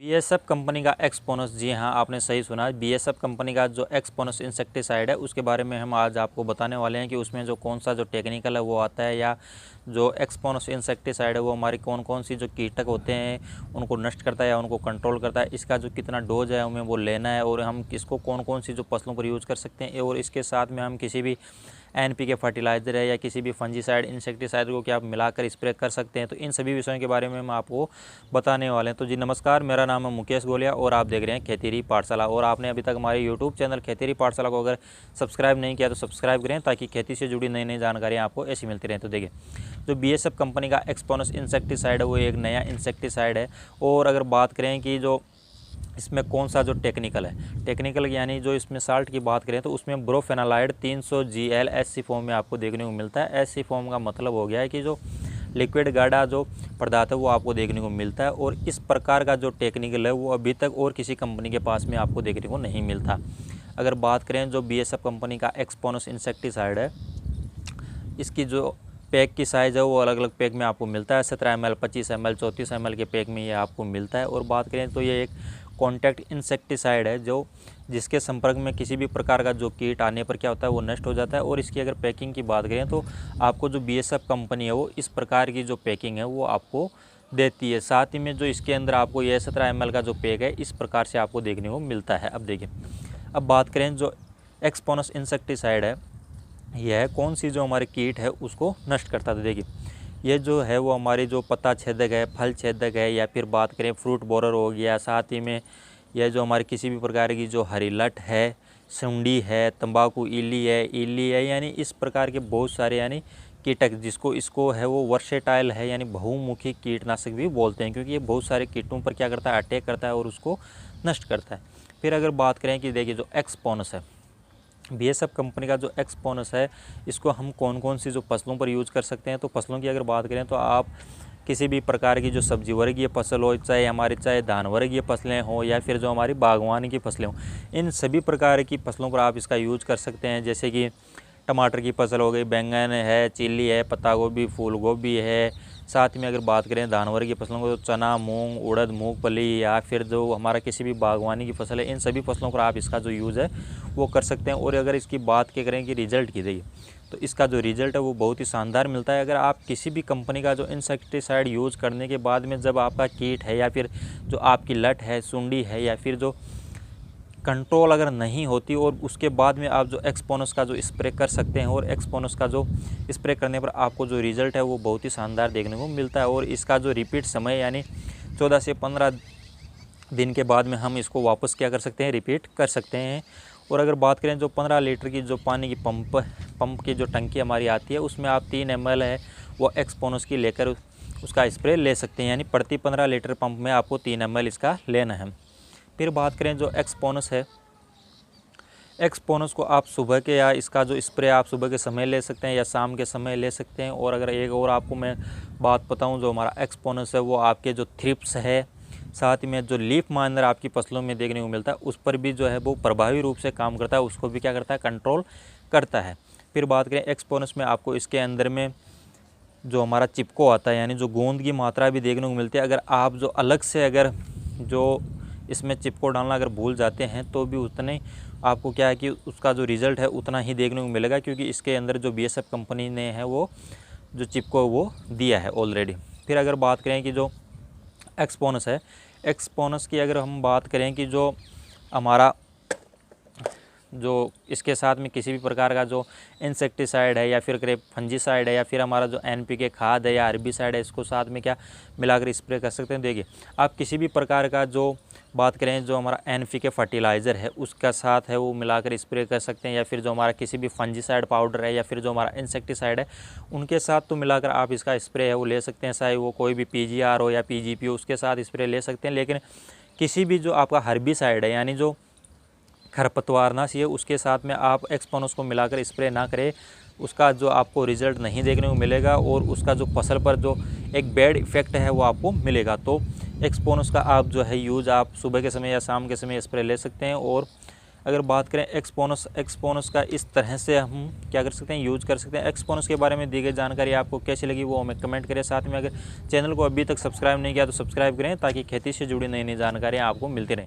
BSF company का एक्सपोनस, जी हाँ आपने सही सुना। बीएसएफ कंपनी का जो एक्सपोनस इंसेक्टिसाइड है उसके बारे में हम आज आपको बताने वाले हैं कि उसमें जो कौन सा जो टेक्निकल है वो आता है, या जो एक्सपोनस इंसेक्टिसाइड है वो हमारी कौन कौन सी जो कीटक होते हैं उनको नष्ट करता है या उनको कंट्रोल करता है, इसका जो कितना डोज है हमें वो लेना है, और हम इसको कौन कौन सी जो फसलों पर यूज़ कर सकते हैं, और इसके साथ में हम किसी भी एनपीके फर्टिलाइज़र है या किसी भी फंजीसाइड इंसेक्टिसाइड को क्या आप मिलाकर स्प्रे कर सकते हैं। तो इन सभी विषयों के बारे में हम आपको बताने वाले हैं। तो जी नमस्कार, मेरा नाम है मुकेश गोलिया और आप देख रहे हैं खेतीरी पाठशाला। और आपने अभी तक हमारे यूट्यूब चैनल खेतीरी पाठशाला को अगर सब्सक्राइब नहीं किया तो सब्सक्राइब करें, ताकि खेती से जुड़ी नई नई जानकारियाँ आपको ऐसी मिलती रहें। तो देखिए, जो बीएसएफ कंपनी का एक्सपोनस इंसेक्टिसाइड है वो एक नया इंसेक्टिसाइड है। और अगर बात करें कि जो इसमें कौन सा जो टेक्निकल है, टेक्निकल यानी जो इसमें साल्ट की बात करें तो उसमें ब्रोफेनालाइड 300 GL एससी फॉर्म में आपको देखने को मिलता है। एससी फॉर्म का मतलब हो गया है कि जो लिक्विड गाढ़ा जो पदार्थ है वो आपको देखने को मिलता है, और इस प्रकार का जो टेक्निकल है वो अभी तक और किसी कंपनी के पास में आपको देखने को नहीं मिलता। अगर बात करें जो बीएसएफ कंपनी का एक्सपोनस इंसेक्टिसाइड है, इसकी जो पैक की साइज़ है वो अलग अलग पैक में आपको मिलता है। 17 ml, 25 ml, 34 ml के पैक में ये आपको मिलता है। और बात करें तो ये एक कॉन्टैक्ट इंसेक्टिसाइड है जो जिसके संपर्क में किसी भी प्रकार का जो कीट आने पर क्या होता है वो नष्ट हो जाता है। और इसकी अगर पैकिंग की बात करें तो आपको जो बीएसएफ कंपनी है वो इस प्रकार की जो पैकिंग है वो आपको देती है। साथ ही में जो इसके अंदर आपको ये 17 ml का जो पैक है इस प्रकार से आपको देखने को मिलता है। अब देखिए, अब बात करें जो एक्सपोनस इंसेक्टिसाइड है, यह कौन सी जो हमारे कीट है उसको नष्ट करता है। तो देखिए, ये जो है वो हमारी जो पत्ता छेदक है, फल छेदक है, या फिर बात करें फ्रूट बोरर हो गया, साथ ही में यह जो हमारी किसी भी प्रकार की जो हरी लट है, सुंडी है, तंबाकू इली है, यानी इस प्रकार के बहुत सारे यानी कीटक जिसको इसको है वो वर्सेटाइल है, यानी बहुमुखी कीटनाशक भी बोलते हैं, क्योंकि ये बहुत सारे कीटों पर क्या करता है, अटैक करता है और उसको नष्ट करता है। फिर अगर बात करें कि देखिए जो एक्सपोनस है, बीएसएफ कंपनी का जो एक्सपोनस है, इसको हम कौन कौन सी जो फसलों पर यूज़ कर सकते हैं। तो फसलों की अगर बात करें तो आप किसी भी प्रकार की जो सब्जी वर्गीय फसल हो, चाहे धान वर्गीय फसलें हो या फिर जो हमारी बागवानी की फसलें हों, इन सभी प्रकार की फसलों पर आप इसका यूज़ कर सकते हैं। जैसे कि टमाटर की फसल हो गई, बैंगन है, चिल्ली है, पत्ता गोभी, फूल गोभी है। साथ में अगर बात करें धान वर्गीय फसलों को तो चना, मूंग, उड़द, मूंगफली, या फिर जो हमारा किसी भी बागवानी की फसल है, इन सभी फसलों पर आप इसका जो यूज़ है वो कर सकते हैं। और अगर इसकी बात क्या करें कि रिजल्ट की देखिए, तो इसका जो रिजल्ट है वो बहुत ही शानदार मिलता है। अगर आप किसी भी कंपनी का जो इंसेक्टिसाइड यूज़ करने के बाद में जब आपका कीट है या फिर जो आपकी लट है, सुंडी है, या फिर जो कंट्रोल अगर नहीं होती, और उसके बाद में आप जो एक्सपोनस का जो स्प्रे कर सकते हैं, और एक्सपोनस का जो स्प्रे करने पर आपको जो रिज़ल्ट है वो बहुत ही शानदार देखने को मिलता है। और इसका जो रिपीट समय यानी 14 से 15 दिन के बाद में हम इसको वापस क्या कर सकते हैं, रिपीट कर सकते हैं। और अगर बात करें जो 15 लीटर की जो पानी की पंप की जो टंकी हमारी आती है, उसमें आप 3 ml है वो एक्सपोनस की लेकर उसका स्प्रे ले सकते हैं, यानी प्रति 15 लीटर पंप में आपको 3 ml इसका लेना है। फिर बात करें जो एक्सपोनस है, एक्सपोनस को आप सुबह के या इसका जो स्प्रे आप सुबह के समय ले सकते हैं या शाम के समय ले सकते हैं। और अगर एक और आपको मैं बात बताऊं, जो हमारा एक्सपोनस है वो आपके जो थ्रिप्स है, साथ में जो लीफ माइनर आपकी फसलों में देखने को मिलता है, उस पर भी जो है वो प्रभावी रूप से काम करता है, उसको भी क्या करता है, कंट्रोल करता है। फिर बात करें एक्सपोनस में, आपको इसके अंदर में जो हमारा चिपको आता है, यानी जो गोंद की मात्रा भी देखने को मिलती है। अगर आप जो अलग से अगर जो इसमें चिपको डालना अगर भूल जाते हैं तो भी उतने आपको क्या है कि उसका जो रिज़ल्ट है उतना ही देखने को मिलेगा, क्योंकि इसके अंदर जो बीएसएफ कंपनी ने है वो जो चिपको वो दिया है ऑलरेडी। फिर अगर बात करें कि जो एक्सपोनस है, एक्सपोनस की अगर हम बात करें कि जो हमारा जो इसके साथ में किसी भी प्रकार का जो इंसेक्टिसाइड है या फिर क्रेप फंजीसाइड है या फिर हमारा जो एनपीके खाद है या हर्बिसाइड है, इसको साथ में क्या मिलाकर स्प्रे कर सकते हैं। देखिए, आप किसी भी प्रकार का जो बात करें जो हमारा एनपीके फर्टिलाइज़र है उसका साथ है वो मिलाकर स्प्रे कर सकते हैं, या फिर जो हमारा किसी भी फंजीसाइड पाउडर है या फिर जो हमारा इंसेक्टिसाइड है उनके साथ तो मिलाकर आप इसका स्प्रे है वो ले सकते हैं। चाहे वो कोई भी पीजीआर हो या पीजीपी हो, उसके साथ स्प्रे ले सकते हैं। लेकिन किसी भी जो आपका हर्बिसाइड है यानी जो खरपतवारनाशी है उसके साथ में आप एक्सपोनस को मिलाकर स्प्रे ना करें, उसका जो आपको रिज़ल्ट नहीं देखने को मिलेगा और उसका जो फसल पर जो एक बैड इफ़ेक्ट है वो आपको मिलेगा। तो एक्सपोनस का आप जो है यूज़ आप सुबह के समय या शाम के समय स्प्रे ले सकते हैं। और अगर बात करें एक्सपोनस का इस तरह से हम क्या कर सकते हैं, यूज कर सकते हैं। एक्सपोनस के बारे में दी गई जानकारी आपको कैसी लगी वो हमें कमेंट करें। साथ में अगर चैनल को अभी तक सब्सक्राइब नहीं किया तो सब्सक्राइब करें ताकि खेती से जुड़ी नई नई जानकारियाँ आपको मिलती रहें।